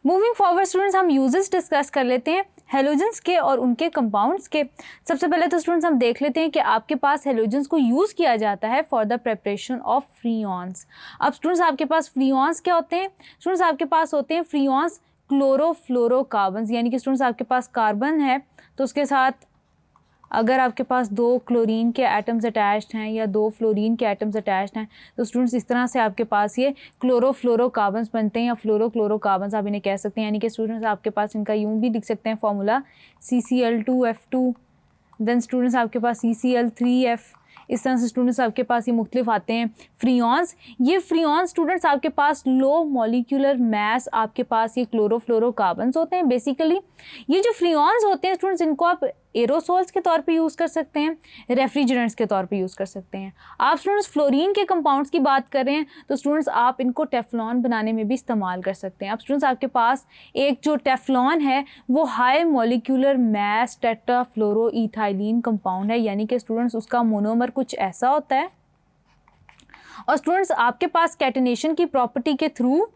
Moving forward students, हम uses discuss कर लेते हैं हेलोजेंस के और उनके कंपाउंड्स के। सबसे पहले तो स्टूडेंट्स हम देख लेते हैं कि आपके पास हेलोजेंस को यूज़ किया जाता है फॉर द प्रिपरेशन ऑफ फ्रीऑन्स। अब स्टूडेंट्स आपके पास फ्रीऑन्स क्या होते हैं? स्टूडेंट्स आपके पास होते हैं फ्रीऑन्स क्लोरोफ्लोरोकार्बन्स, यानी कि स्टूडेंट्स आपके पास कार्बन है तो उसके साथ अगर आपके पास 2 क्लोरीन के एटम्स अटैच्ड हैं या 2 फ्लोरीन के एटम्स अटैच्ड हैं तो स्टूडेंट्स इस तरह से आपके पास ये क्लोरोफ्लोरोकार्बन्स बनते हैं या फ्लोरोक्लोरोकार्बन्स आप इन्हें कह सकते हैं। यानी कि स्टूडेंट्स आपके पास इनका यूं भी लिख सकते हैं फॉर्मूला CCl2F2, देन स्टूडेंट्स आपके पास CCl3F। इस तरह से स्टूडेंट्स आपके पास ये मुख्तलिफ आते हैं फ्रीऑन्स। ये फ्रीऑन्स स्टूडेंट्स आपके पास लो मॉलिक्यूलर मैस आपके पास ये क्लोरोफ्लोरोकार्बन्स होते हैं। बेसिकली ये जो फ्रीऑन्स होते हैं स्टूडेंट्स, इनको आप एरोसोल्स के तौर पे यूज़ कर सकते हैं, रेफ्रिजरेंट्स के तौर पे यूज़ कर सकते हैं। आप स्टूडेंट्स फ्लोरीन के कंपाउंड्स की बात कर रहे हैं तो स्टूडेंट्स आप इनको टेफ्लॉन बनाने में भी इस्तेमाल कर सकते हैं। अब स्टूडेंट्स आपके पास एक जो टेफ्लॉन है वो हाई मॉलिक्यूलर मैस टेट्राफ्लोरोइथाइलीन कंपाउंड है, यानी कि स्टूडेंट्स उसका मोनोमर कुछ ऐसा होता है। और स्टूडेंट्स आपके पास कैटेनेशन की प्रॉपर्टी के थ्रू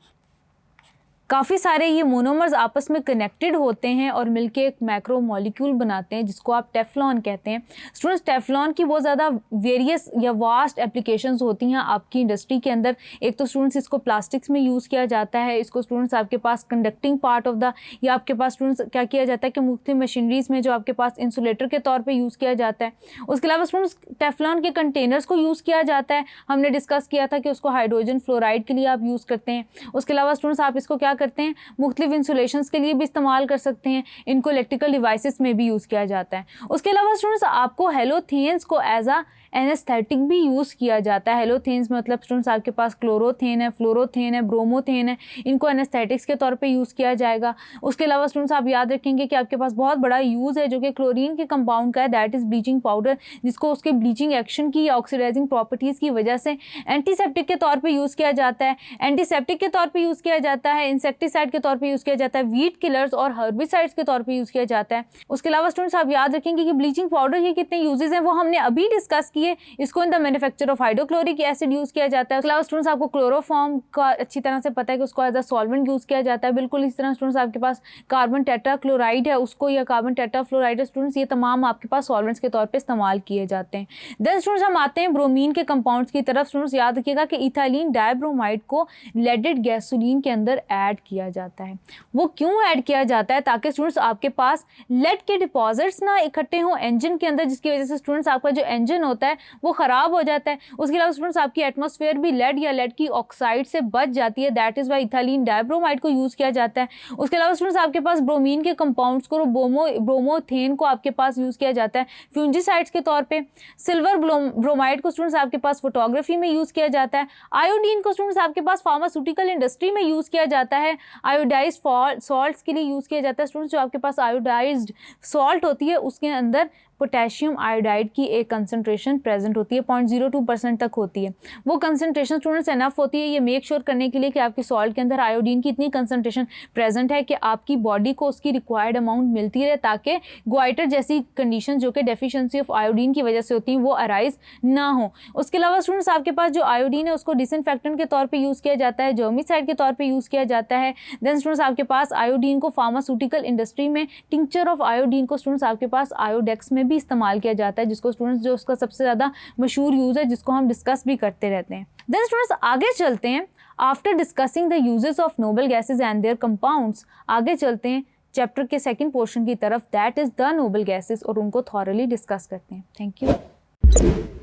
काफ़ी सारे ये मोनोमर्स आपस में कनेक्टेड होते हैं और मिलके एक मैक्रो मॉलिक्यूल बनाते हैं जिसको आप टेफ्लॉन कहते हैं। स्टूडेंट्स टेफ्लॉन की बहुत ज़्यादा वेरियस या वास्ट एप्लीकेशंस होती हैं आपकी इंडस्ट्री के अंदर। एक तो स्टूडेंट्स इसको प्लास्टिक्स में यूज़ किया जाता है, इसको स्टूडेंट्स आपके पास कंडक्टिंग पार्ट ऑफ द, या आपके पास स्टूडेंट्स क्या किया जाता है कि मुख्तलिफ मशीनरीज में जो आपके पास इंसुलेटर के तौर पर यूज़ किया जाता है। उसके अलावा स्टूडेंट्स टेफ्लॉन के कंटेनर्स को यूज़ किया जाता है। हमने डिस्कस किया था कि उसको हाइड्रोजन फ्लोराइड के लिए आप यूज़ करते हैं। उसके अलावा स्टूडेंट्स आप इसको क्या करते हैं, मुख्तलिफ इंसुलेशंस के लिए भी इस्तेमाल कर सकते हैं। इनको इलेक्ट्रिकल डिवाइसेस में भी यूज़ किया जाता है। उसके अलावा स्टूडेंट्स आपको हेलोथेन्स को एज आ एनेस्थेटिक भी यूज़ किया जाता है। हेलोथेन्स मतलब स्टूडेंट्स आपके पास क्लोरोथेन है, फ्लोरोथेन है, ब्रोमोथेन है, इनको एनेस्थेटिक्स के तौर पे यूज़ किया जाएगा। उसके अलावा स्टूडेंट्स आप याद रखेंगे कि आपके पास बहुत बड़ा यूज़ है जो कि क्लोरीन के कंपाउंड का है, दैट इज़ ब्लीचिंग पाउडर, जिसको उसके ब्लीचिंग एक्शन की या ऑक्सीडाइजिंग प्रॉपर्टीज़ की वजह से एंटीसेप्टिक के तौर पर यूज़ किया जाता है। एंटीसेप्टिक के तौर पर यूज़ किया जाता है, इंसेक्टिसाइड के तौर पर यूज़ किया जाता है, वीड किलर्स और हर्बिसाइड्स के तौर पर यूज़ किया जाता है। उसके अलावा स्टूडेंट्स आप याद रखेंगे कि ब्लीचिंग पाउडर के कितने यूजेस हैं वो हमने अभी डिस्कस किए। इसको in the manufacture of hydrochloric acid use किया जाता है। उसके अलावा स्टूडेंट्स आपको क्लोरोफॉर्म का अच्छी तरह से पता है कि उसको एज अ सॉल्वेंट यूज़ किया जाता है। बिल्कुल इस तरह स्टूडेंट्स आपके पास कार्बन टेट्राक्लोराइड है उसको, या कार्बन टेट्राफ्लोराइड है स्टूडेंट्स, ये तमाम आपके पास सॉल्वेंट्स के तौर पर इस्तेमाल किए जाते हैं। देन स्टूडेंट्स हम आते हैं ब्रोमीन के कंपाउंड्स की तरफ। स्टूडेंट्स याद रखिएगा कि इथाइलिन डाइब्रोमाइड को लेडेड गैसोलीन के अंदर ऐड किया जाता है। वो क्यों ऐड किया जाता है? ताकि स्टूडेंट्स आपके पास लेड के डिपॉजिट्स ना इकट्ठे हों इंजन के अंदर, जिसकी वजह से स्टूडेंट्स आपका जो इंजन होता है वो ख़राब हो जाता है। उसके अलावा स्टूडेंट्स आपकी एटमॉस्फेयर भी लेड या लेड की ऑक्साइड से बच जाती है, that is why ethylene dibromide को यूज़ किया जाता है। उसके अलावा स्टूडेंट्स आपके पास ब्रोमीन के कंपाउंड्स को, ब्रोमोथेन को आपके पास यूज़ किया जाता है फ्यूंजिसाइड्स के तौर पे। सिल्वर ब्रोमाइड को स्टूडेंट्स आपके पास फोटोग्राफी में यूज़ किया जाता है। आयोडीन को स्टूडेंट्स आपके पास फार्मास्यूटिकल इंडस्ट्री में यूज़ किया जाता है। आयोडाइज्ड सॉल्ट्स के लिए यूज़ किया जाता है। स्टूडेंट्स जो आपके पास आयोडाइज्ड सॉल्ट होती है उसके अंदर पोटेशियम आयोडाइड की एक कंसंट्रेशन प्रेजेंट होती है, 0.02% तक होती है। वो कंसंट्रेशन स्टूडेंट्स एनफ होती है ये मेक श्योर करने के लिए कि आपके सॉल्ट के अंदर आयोडीन की इतनी कंसंट्रेशन प्रेजेंट है कि आपकी बॉडी को उसकी रिक्वायर्ड अमाउंट मिलती रहे, ताकि ग्वाइटर जैसी कंडीशन जो कि डेफिशिएंसी ऑफ आयोडीन की वजह से होती हैं वो अराइज ना हो। उसके अलावा स्टूडेंट्स आपके पास जो आयोडीन है उसको डिसइंफेक्टेंट के तौर पर यूज़ किया जाता है, जर्मिसाइड के तौर पर यूज़ किया जाता है। देन स्टूडेंट्स आपके पास आयोडीन को फार्मास्यूटिकल इंडस्ट्री में टिंक्चर ऑफ आयोडीन को स्टूडेंट्स आपके पास आयोडेक्स में भी इस्तेमाल किया जाता है, जिसको स्टूडेंट्स जो उसका सबसे ज़्यादा मशहूर यूज़ है जिसको हम डिस्कस भी करते रहते हैं। देन स्टूडेंट्स आगे चलते हैं, after discussing the uses of noble gases and there compounds, आगे चलते हैं चैप्टर के सेकंड पोर्शन की तरफ, that is the noble gases, और उनको थॉरली डिस्कस करते हैं। Thank you.